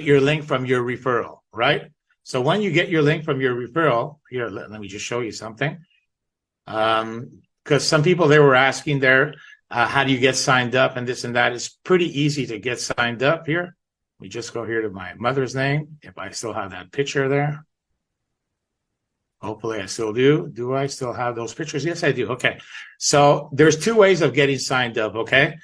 your link from your referral, right? So when you get your link from your referral, here, let me just show you something. Because some people, they were asking there, how do you get signed up and this and that. It's pretty easy to get signed up here. We just go here to my mother's name, if I still have that picture there. Hopefully I still do. Do I still have those pictures? Yes, I do. Okay. So there's two ways of getting signed up, okay?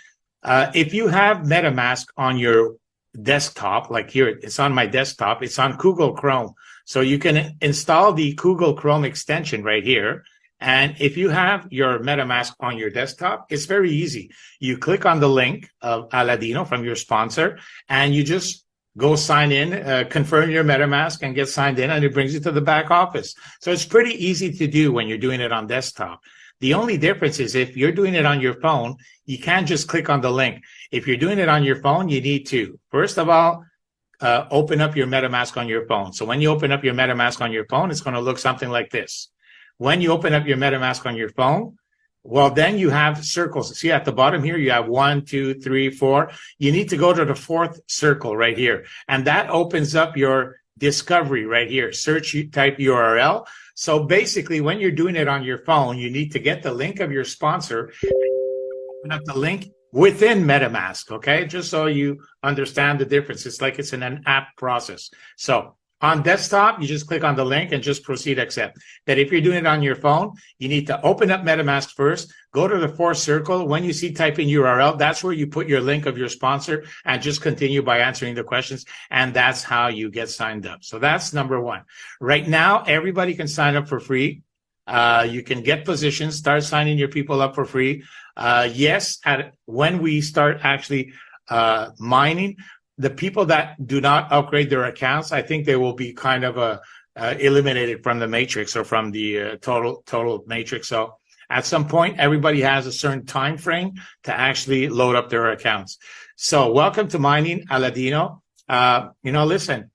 If you have MetaMask on your desktop, like here, it's on my desktop, it's on Google Chrome. So you can install the Google Chrome extension right here. And if you have your MetaMask on your desktop, it's very easy. You click on the link of ALADINO from your sponsor, and you just go sign in, confirm your MetaMask and get signed in, and it brings you to the back office. So it's pretty easy to do when you're doing it on desktop. The only difference is if you're doing it on your phone, you can't just click on the link. If you're doing it on your phone, you need to, first of all, open up your MetaMask on your phone. So when you open up your MetaMask on your phone, it's going to look something like this. When you open up your MetaMask on your phone, well, then you have circles. See at the bottom here, you have 1, 2, 3, 4. You need to go to the fourth circle right here. And that opens up your discovery right here. Search, type URL. So basically, when you're doing it on your phone, you need to get the link of your sponsor, open up the link within MetaMask, okay? Just so you understand the difference. It's like it's in an app process. So on desktop, you just click on the link and just proceed accept. That if you're doing it on your phone, you need to open up MetaMask first, go to the fourth circle. When you see type in URL, that's where you put your link of your sponsor and just continue by answering the questions. And that's how you get signed up. So that's number one. Right now, everybody can sign up for free. You can get positions, start signing your people up for free. Yes, when we start actually mining, the people that do not upgrade their accounts, I think they will be kind of eliminated from the matrix or from the total matrix. So at some point, everybody has a certain time frame to actually load up their accounts. So welcome to Mining ALADINO. Listen,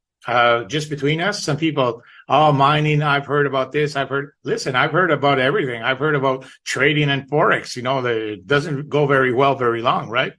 just between us, some people, oh, mining, I've heard about this. I've heard about everything. I've heard about trading and Forex. It doesn't go very well very long, right?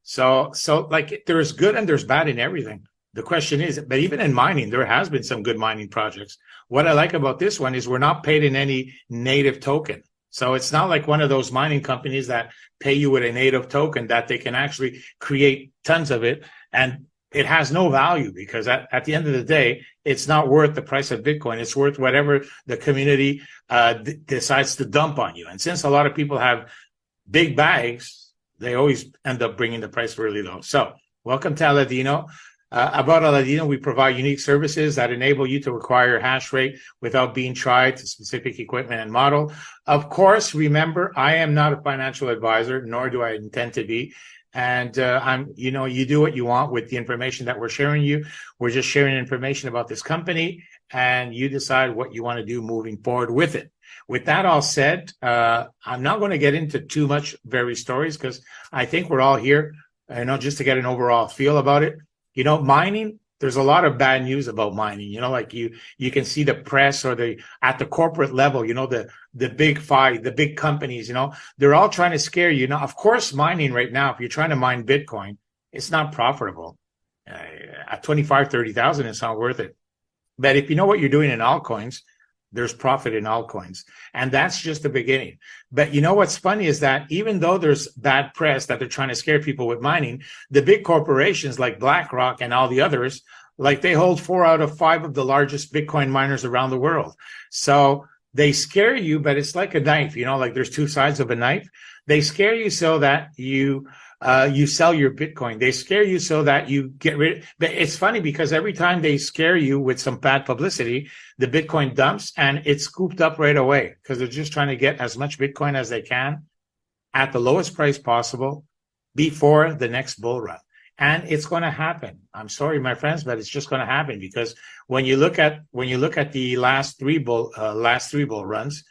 So like there's good and there's bad in everything. The question is, but even in mining, there has been some good mining projects. What I like about this one is we're not paid in any native token. So it's not like one of those mining companies that pay you with a native token that they can actually create tons of it. And it has no value because at the end of the day, it's not worth the price of Bitcoin. It's worth whatever the community decides to dump on you. And since a lot of people have big bags, they always end up bringing the price really low. So welcome to ALADINO. About ALADINO, we provide unique services that enable you to acquire hash rate without being tied to specific equipment and model. Of course, remember, I am not a financial advisor, nor do I intend to be. And you do what you want with the information that we're sharing you. We're just sharing information about this company, and you decide what you want to do moving forward with it. With that all said, I'm not going to get into too much various stories because I think we're all here, just to get an overall feel about it. Mining, there's a lot of bad news about mining. Like you can see the press or at the corporate level, the big five, the big companies, they're all trying to scare you. Now, of course, mining right now, if you're trying to mine Bitcoin, it's not profitable. At 25, 30,000, it's not worth it. But if you know what you're doing in altcoins, there's profit in altcoins. And that's just the beginning. But what's funny is that even though there's bad press that they're trying to scare people with mining, the big corporations like BlackRock and all the others, like they hold 4 out of 5 of the largest Bitcoin miners around the world. So they scare you, but it's like a knife, like there's two sides of a knife. They scare you so that you sell your Bitcoin. They scare you so that you get rid. But it's funny because every time they scare you with some bad publicity, the Bitcoin dumps and it's scooped up right away because they're just trying to get as much Bitcoin as they can at the lowest price possible before the next bull run. And it's going to happen. I'm sorry, my friends, but it's just going to happen because when you look at the last three bull runs,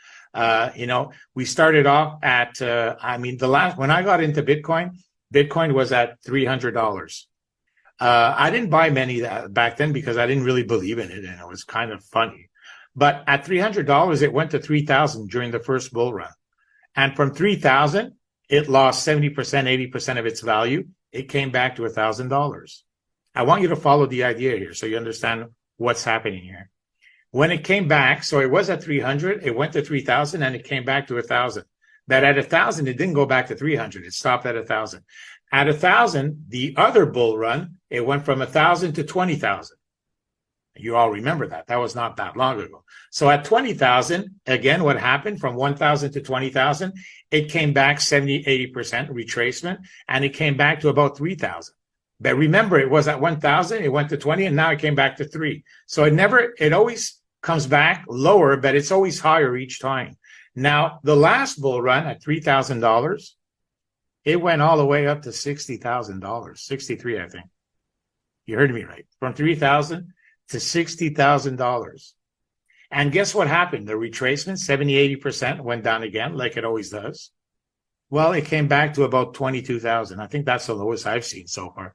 we started off at when I got into Bitcoin was at $300. I didn't buy many back then because I didn't really believe in it, and it was kind of funny. But at $300, it went to 3,000 during the first bull run. And from 3,000, it lost 70%, 80% of its value. It came back to $1,000. I want you to follow the idea here so you understand what's happening here. When it came back, so it was at 300, it went to 3,000, and it came back to 1,000. But at 1,000, it didn't go back to 300. It stopped at 1,000. At 1,000, the other bull run, it went from 1,000 to 20,000. You all remember that. That was not that long ago. So at 20,000, again, what happened from 1,000 to 20,000? It came back 70, 80% retracement, and it came back to about 3,000. But remember, it was at 1,000, it went to 20, and now it came back to 3. So it always comes back lower, but it's always higher each time. Now, the last bull run at $3,000, it went all the way up to $60,000, 63, I think. You heard me right. From 3,000 to $60,000. And guess what happened? The retracement, 70, 80% went down again, like it always does. Well, it came back to about 22,000. I think that's the lowest I've seen so far.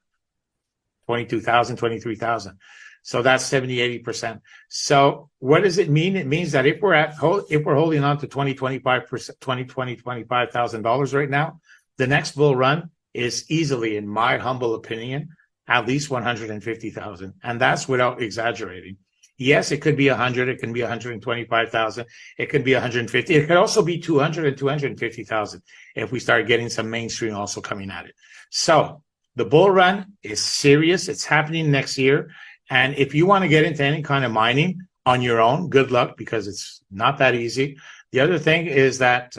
22,000, 23,000. So that's 70, 80%. So what does it mean? It means that if we're holding on to $25,000 right now, the next bull run is easily, in my humble opinion, at least 150,000. And that's without exaggerating. Yes, it could be 100, it can be 125,000, it could be 150, it could also be 200 and 250,000 if we start getting some mainstream also coming at it. So the bull run is serious. It's happening next year. And if you want to get into any kind of mining on your own, good luck, because it's not that easy. The other thing is that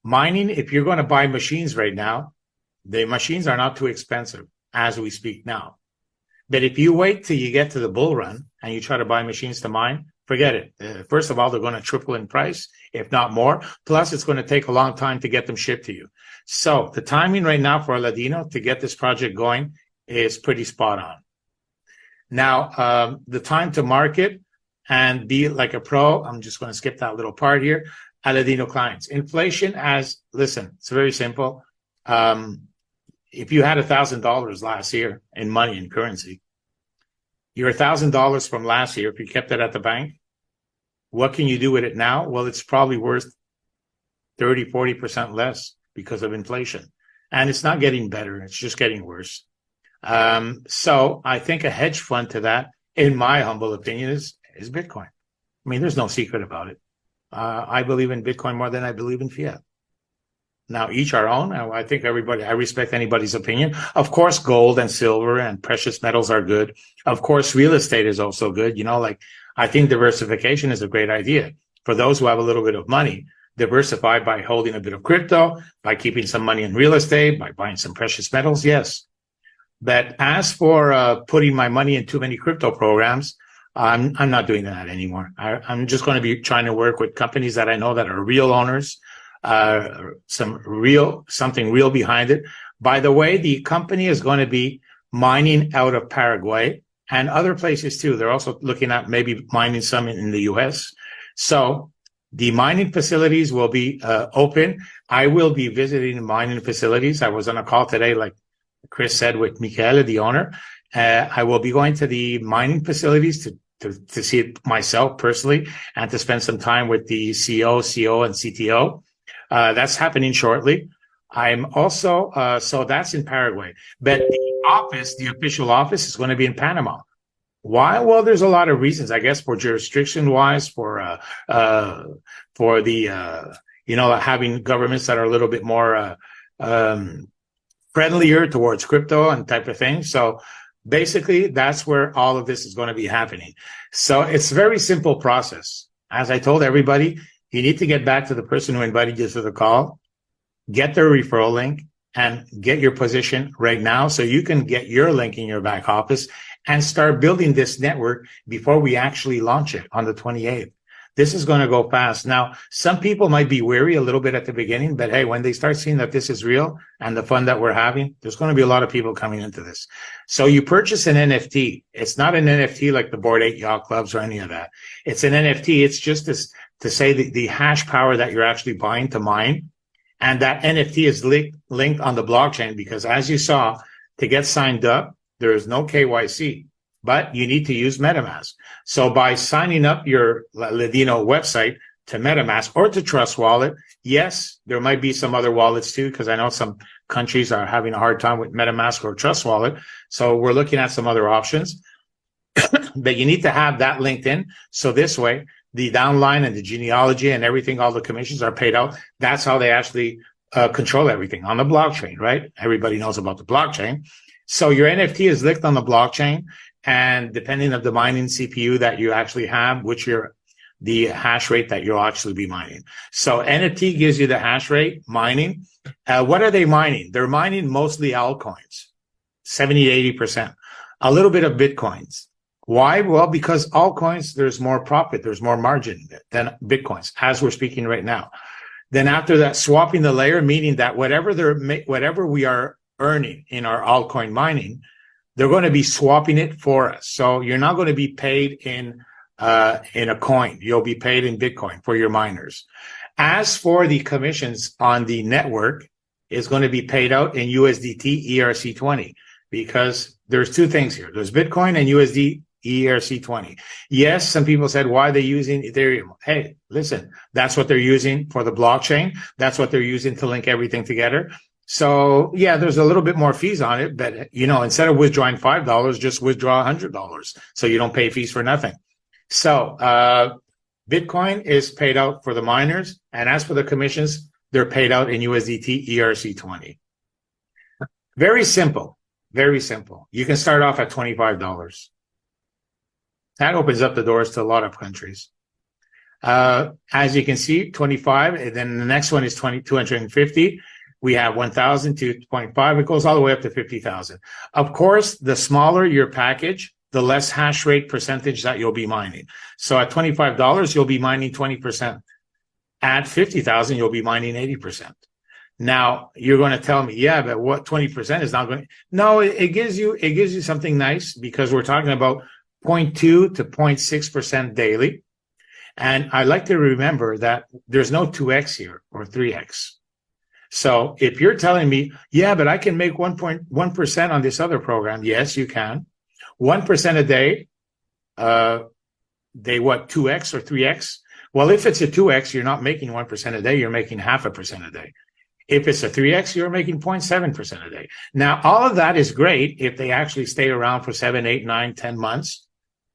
mining, if you're going to buy machines right now, the machines are not too expensive as we speak now. But if you wait till you get to the bull run and you try to buy machines to mine, forget it. First of all, they're going to triple in price, if not more. Plus, it's going to take a long time to get them shipped to you. So the timing right now for ALADINO to get this project going is pretty spot on. Now, the time to market and be like a pro, I'm just going to skip that little part here. ALADINO clients. Inflation listen, it's very simple. If you had $1,000 last year in money and currency, your $1,000 from last year, if you kept it at the bank, what can you do with it now? Well, it's probably worth 30, 40% less because of inflation. And it's not getting better. It's just getting worse. So I think a hedge fund to that, in my humble opinion, is Bitcoin. I mean, there's no secret about it. I believe in Bitcoin more than I believe in fiat. Now, each our own. I think I respect anybody's opinion. Of course, gold and silver and precious metals are good. Of course, real estate is also good. I think diversification is a great idea. For those who have a little bit of money, diversify by holding a bit of crypto, by keeping some money in real estate, by buying some precious metals, yes. But as for putting my money in too many crypto programs, I'm not doing that anymore. I'm just going to be trying to work with companies that I know that are real owners, something real behind it. By the way, the company is going to be mining out of Paraguay and other places too. They're also looking at maybe mining some in the US. So the mining facilities will be open. I will be visiting mining facilities. I was on a call today, like Chris said, with Michele, the owner. I will be going to the mining facilities to see it myself personally and to spend some time with the CEO, CO, and CTO. That's happening shortly. I'm also, so that's in Paraguay. But the official office is going to be in Panama. Why? Well, there's a lot of reasons, I guess, for jurisdiction-wise, for having governments that are a little bit more friendlier towards crypto and type of thing. So basically, that's where all of this is going to be happening. So it's a very simple process. As I told everybody, you need to get back to the person who invited you to the call, get their referral link, and get your position right now so you can get your link in your back office and start building this network before we actually launch it on the 28th. This is going to go fast. Now, some people might be weary a little bit at the beginning, but hey, when they start seeing that this is real and the fun that we're having, there's going to be a lot of people coming into this. So you purchase an NFT. It's not an NFT like the Bored Ape Yacht Clubs or any of that. It's an NFT. It's just to say the hash power that you're actually buying to mine. And that NFT is linked on the blockchain because, as you saw, to get signed up, there is no KYC. But you need to use MetaMask. So by signing up your ALADINO website, to MetaMask or to Trust Wallet. Yes, there might be some other wallets too, because I know some countries are having a hard time with MetaMask or Trust Wallet. So we're looking at some other options. But you need to have that linked in. So this way, the downline and the genealogy and everything, all the commissions are paid out. That's how they actually control everything on the blockchain, right? Everybody knows about the blockchain. So your NFT is linked on the blockchain, and depending on the mining CPU that you actually have, the hash rate that you'll actually be mining. So NFT gives you the hash rate mining. What are they mining? They're mining mostly altcoins, 70 to 80%, a little bit of Bitcoins. Why? Well, because altcoins, there's more profit, there's more margin than Bitcoins, as we're speaking right now. Then after that, swapping the layer, meaning that whatever we are earning in our altcoin mining, they're going to be swapping it for us. So you're not going to be paid in a coin. You'll be paid in Bitcoin for your miners. As for the commissions on the network, it's going to be paid out in USDT ERC20, because there's two things here. There's Bitcoin and USD ERC20. Yes, some people said, why are they using Ethereum? Hey, listen, that's what they're using for the blockchain. That's what they're using to link everything together. So yeah, there's a little bit more fees on it, but instead of withdrawing $5, just withdraw $100. So you don't pay fees for nothing. So Bitcoin is paid out for the miners. And as for the commissions, they're paid out in USDT ERC20. Very simple. Very simple. You can start off at $25. That opens up the doors to a lot of countries. As you can see, 25, and then the next one is 250. We have 1,000 to 0.5. It goes all the way up to 50,000. Of course, the smaller your package, the less hash rate percentage that you'll be mining. So at $25, you'll be mining 20%. At 50,000, you'll be mining 80%. Now you're going to tell me, yeah, but what 20% is not going to, no, it gives you something nice, because we're talking about 0.2 to 0.6% daily. And I like to remember that there's no 2x here or 3x. So if you're telling me, yeah, but I can make 1.1% on this other program. Yes, you can. 1% a day, 2x or 3x? Well, if it's a 2x, you're not making 1% a day, you're making 0.5% a day. If it's a 3x, you're making 0.7% a day. Now, all of that is great if they actually stay around for 7, 8, 9, 10 months.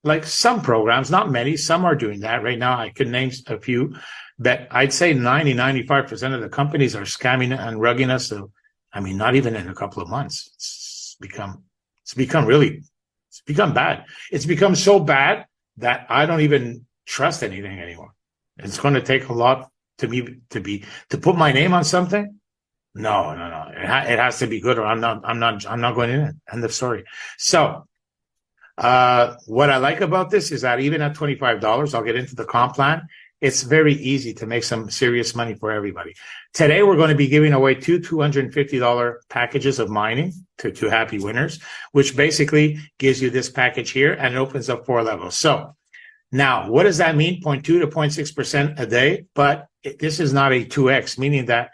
Like some programs, not many, some are doing that right now. I could name a few, but I'd say 95% of the companies are scamming and rugging us. So, not even in a couple of months. It's become bad. It's become so bad that I don't even trust anything anymore. It's going to take a lot to put my name on something. No. It has to be good, or I'm not going in it. End of story. So, what I like about this is that even at $25, I'll get into the comp plan. It's very easy to make some serious money for everybody. Today, we're going to be giving away two $250 packages of mining to two happy winners, which basically gives you this package here, and it opens up 4 levels. So now, what does that mean? 0.2 to 0.6% a day, but this is not a 2x, meaning that,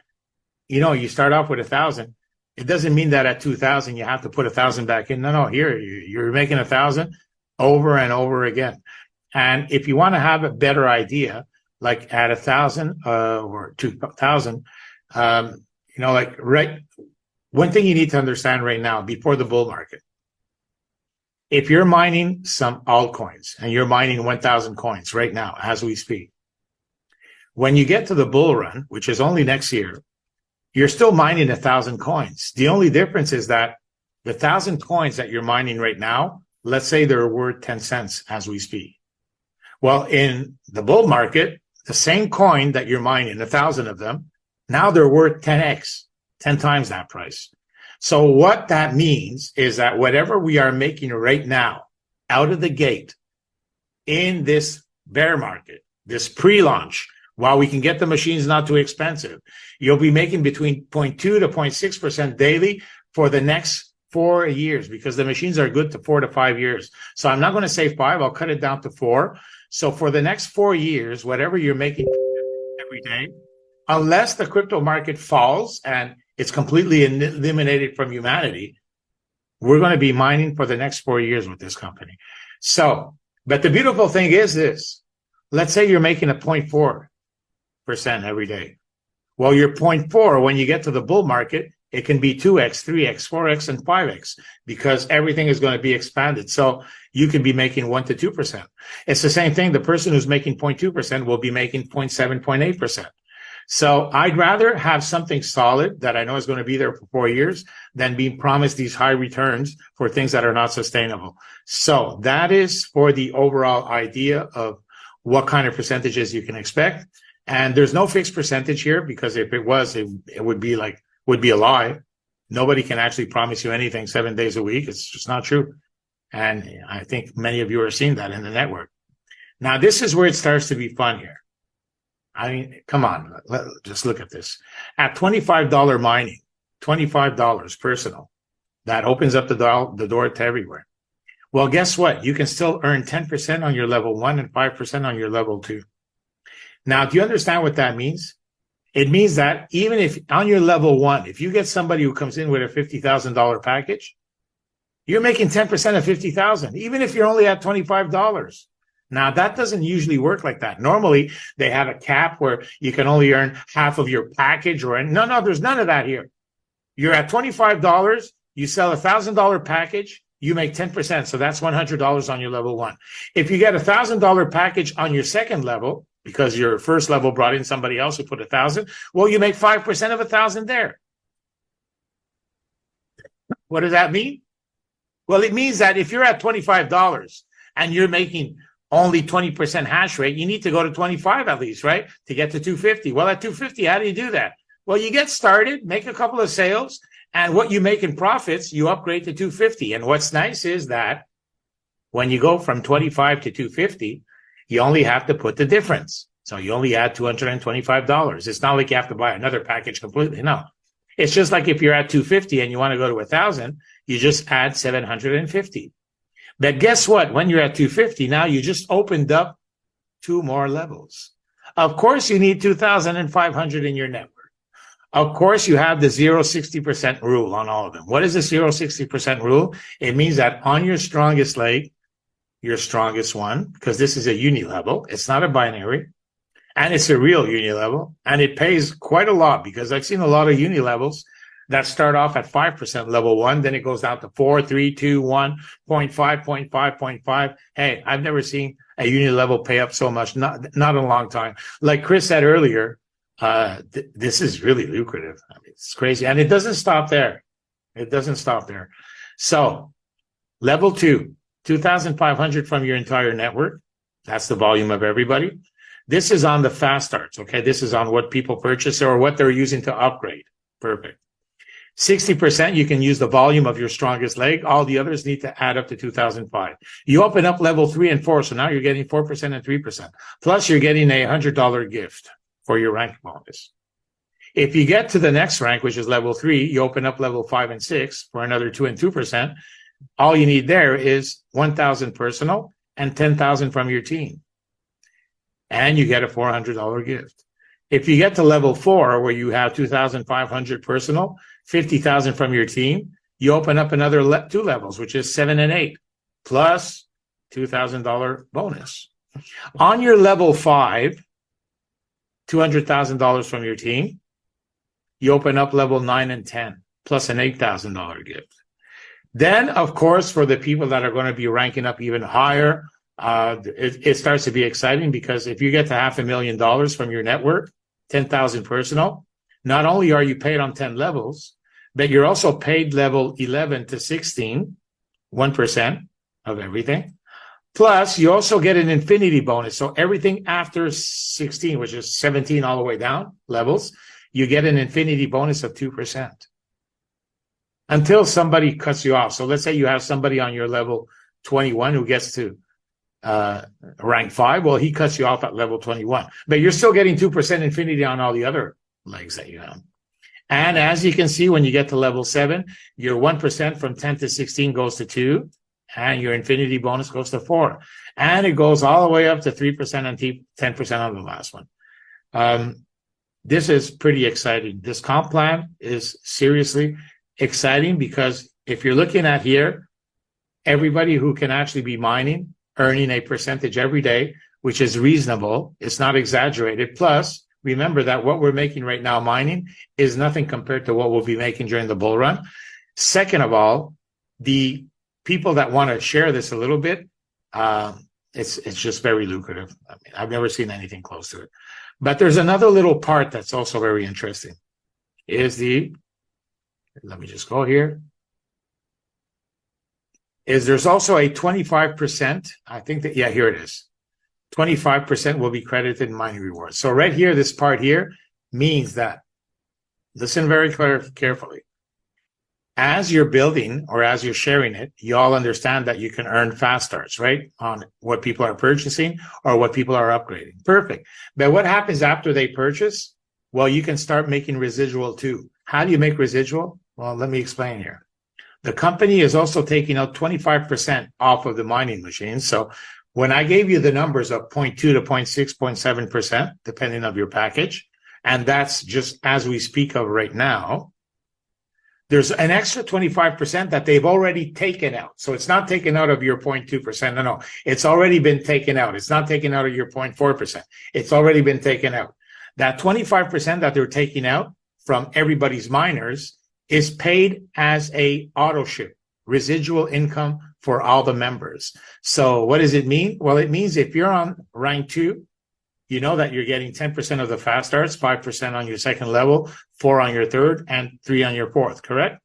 you start off with 1,000. It doesn't mean that at 2,000, you have to put 1,000 back in. No, here, you're making 1,000 over and over again. And if you want to have a better idea, like at 1,000 or 2,000, one thing you need to understand right now before the bull market, if you're mining some altcoins and you're mining 1,000 coins right now as we speak, when you get to the bull run, which is only next year, you're still mining 1,000 coins. The only difference is that the 1,000 coins that you're mining right now, let's say they're worth 10 cents as we speak. Well, in the bull market, the same coin that you're mining, 1,000 of them, now they're worth 10x, 10 times that price. So what that means is that whatever we are making right now out of the gate in this bear market, this pre-launch, while we can get the machines not too expensive, you'll be making between 0.2 to 0.6% daily for the next 4 years, because the machines are good to 4 to 5 years. So I'm not going to say 5, I'll cut it down to 4. So for the next 4 years, whatever you're making every day, unless the crypto market falls and it's completely eliminated from humanity, we're going to be mining for the next 4 years with this company. So, but the beautiful thing is this. Let's say you're making a 0.4. every day. Well, your 0.4, when you get to the bull market, it can be 2x, 3x, 4x, and 5x because everything is going to be expanded. So you can be making 1 to 2%. It's the same thing. The person who's making 0.2% will be making 0.7, 0.8%. So I'd rather have something solid that I know is going to be there for 4 years than being promised these high returns for things that are not sustainable. So that is for the overall idea of what kind of percentages you can expect. And there's no fixed percentage here because if it was, it would be a lie. Nobody can actually promise you anything 7 days a week. It's just not true. And I think many of you are seeing that in the network. Now, this is where it starts to be fun here. I mean, come on, just look at this. At $25 mining, $25 personal, that opens up the door to everywhere. Well, guess what? You can still earn 10% on your level 1 and 5% on your level 2. Now, do you understand what that means? It means that even if on your level 1, if you get somebody who comes in with a $50,000 package, you're making 10% of $50,000, even if you're only at $25. Now, that doesn't usually work like that. Normally, they have a cap where you can only earn half of your package no, there's none of that here. You're at $25, you sell a $1,000 package, you make 10%. So that's $100 on your level 1. If you get a $1,000 package on your second level, because your first level brought in somebody else who put 1,000, well, you make 5% of 1,000 there. What does that mean? Well, it means that if you're at $25 and you're making only 20% hash rate, you need to go to 25 at least, right? To get to 250. Well, at 250, how do you do that? Well, you get started, make a couple of sales, and what you make in profits, you upgrade to 250. And what's nice is that when you go from 25 to 250, you only have to put the difference. So you only add $225. It's not like you have to buy another package completely. No. It's just like if you're at 250 and you want to go to 1,000, you just add 750. But guess what? When you're at 250, now you just opened up 2 more levels. Of course, you need 2,500 in your network. Of course, you have the 0-60% rule on all of them. What is the 0-60% rule? It means that on your strongest leg, your strongest one, because this is a uni level. It's not a binary. And it's a real uni level. And it pays quite a lot because I've seen a lot of uni levels that start off at 5% level 1, then it goes down to 4, 3, 2, 1, 0.5, 0.5, 0.5. Hey, I've never seen a uni level pay up so much, not in a long time. Like Chris said earlier, this is really lucrative. I mean, it's crazy. And it doesn't stop there. It doesn't stop there. So level 2, 2,500 from your entire network. That's the volume of everybody. This is on the fast starts, okay? This is on what people purchase or what they're using to upgrade. Perfect. 60%, you can use the volume of your strongest leg. All the others need to add up to 2005. You open up level 3 and 4, so now you're getting 4% and 3%. Plus, you're getting a $100 gift for your rank bonus. If you get to the next rank, which is level 3, you open up level 5 and 6 for another 2 and 2%. All you need there is 1,000 personal and 10,000 from your team. And you get a $400 gift. If you get to level 4, where you have 2,500 personal, 50,000 from your team, you open up another 2 levels, which is 7 and 8, plus $2,000 bonus. On your level 5, $200,000 from your team, you open up level 9 and 10, plus an $8,000 gift. Then, of course, for the people that are going to be ranking up even higher, it starts to be exciting because if you get to $500,000 from your network, 10,000 personal, not only are you paid on 10 levels, but you're also paid level 11 to 16, 1% of everything. Plus, you also get an infinity bonus. So everything after 16, which is 17 all the way down levels, you get an infinity bonus of 2%. Until somebody cuts you off. So let's say you have somebody on your level 21 who gets to rank 5. Well, he cuts you off at level 21. But you're still getting 2% infinity on all the other legs that you have. And as you can see, when you get to level 7, your 1% from 10 to 16 goes to 2, and your infinity bonus goes to 4. And it goes all the way up to 3% and 10% on the last one. This is pretty exciting. This comp plan is seriously exciting because if you're looking at here, everybody who can actually be mining, earning a percentage every day, which is reasonable, it's not exaggerated. Plus, remember that what we're making right now mining is nothing compared to what we'll be making during the bull run. Second of all, the people that want to share this a little bit, it's just very lucrative. I mean, I've never seen anything close to it. But there's another little part that's also very interesting. Let me just go here. There's also a 25%, I think that, yeah, here it is. 25% will be credited in mining rewards. So right here, this part here means that, listen very carefully. As you're building or as you're sharing it, you all understand that you can earn fast starts, right? On what people are purchasing or what people are upgrading. Perfect. But what happens after they purchase? Well, you can start making residual too. How do you make residual? Well, let me explain here. The company is also taking out 25% off of the mining machines. So when I gave you the numbers of 0.2 to 0.6, 0.7%, depending on your package, and that's just as we speak of right now, there's an extra 25% that they've already taken out. So it's not taken out of your 0.2%. No, it's already been taken out. It's not taken out of your 0.4%. It's already been taken out. That 25% that they're taking out from everybody's miners is paid as a auto ship, residual income for all the members. So what does it mean? Well, it means if you're on rank 2, you know that you're getting 10% of the fast starts, 5% on your second level, 4 on your third, and 3 on your fourth, correct?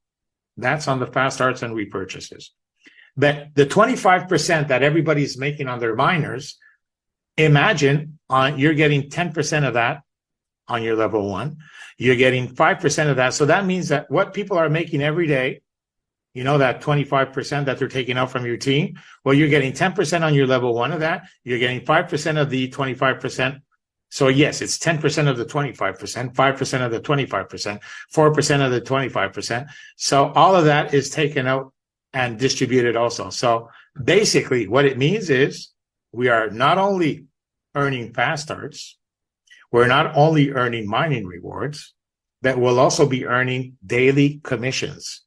That's on the fast starts and repurchases. But the 25% that everybody's making on their miners, imagine you're getting 10% of that on your level 1. You're getting 5% of that. So that means that what people are making every day, you know, that 25% that they're taking out from your team, well, you're getting 10% on your level 1 of that. You're getting 5% of the 25%. So yes, it's 10% of the 25%, 5% of the 25%, 4% of the 25%. So all of that is taken out and distributed also. So basically what it means is we are not only earning fast starts, we're not only earning mining rewards, but we'll also be earning daily commissions.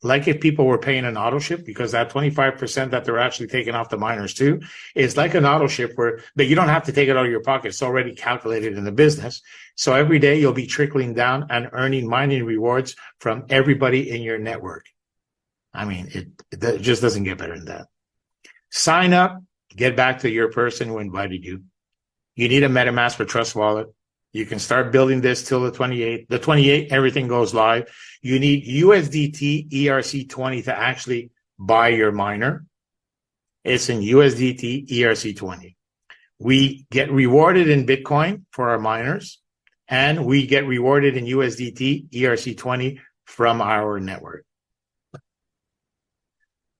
Like if people were paying an auto ship, because that 25% that they're actually taking off the miners too is like an auto ship but you don't have to take it out of your pocket. It's already calculated in the business. So every day you'll be trickling down and earning mining rewards from everybody in your network. I mean, it just doesn't get better than that. Sign up, get back to your person who invited you. You need a MetaMask for Trust Wallet. You can start building this till the 28th. The 28th, everything goes live. You need USDT ERC20 to actually buy your miner. It's in USDT ERC20. We get rewarded in Bitcoin for our miners, and we get rewarded in USDT ERC20 from our network.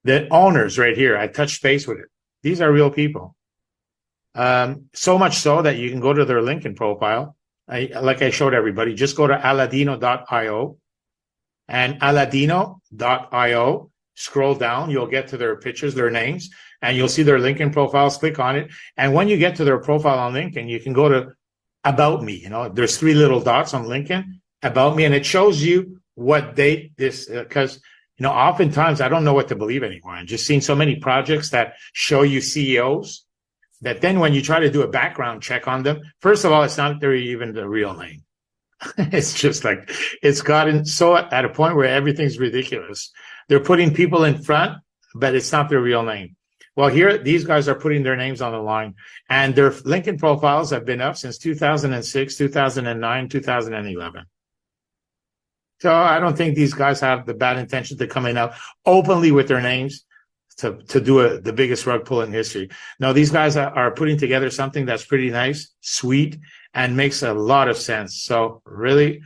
The owners right here, I touched base with it. These are real people. So much so that you can go to their LinkedIn profile. Like I showed everybody, just go to aladino.io, and aladino.io, scroll down, you'll get to their pictures, their names, and you'll see their LinkedIn profiles. Click on it. And when you get to their profile on LinkedIn, you can go to About Me. You know, there's 3 little dots on LinkedIn, About Me, and it shows you what because, you know, oftentimes I don't know what to believe anymore. I've just seen so many projects that show you CEOs that then when you try to do a background check on them, first of all, it's not even the real name. It's just like, it's gotten so at a point where everything's ridiculous. They're putting people in front, but it's not their real name. Well, here, these guys are putting their names on the line, and their LinkedIn profiles have been up since 2006, 2009, 2011. So I don't think these guys have the bad intention to come in out openly with their names to do the biggest rug pull in history. No, these guys are putting together something that's pretty nice, sweet, and makes a lot of sense. So really,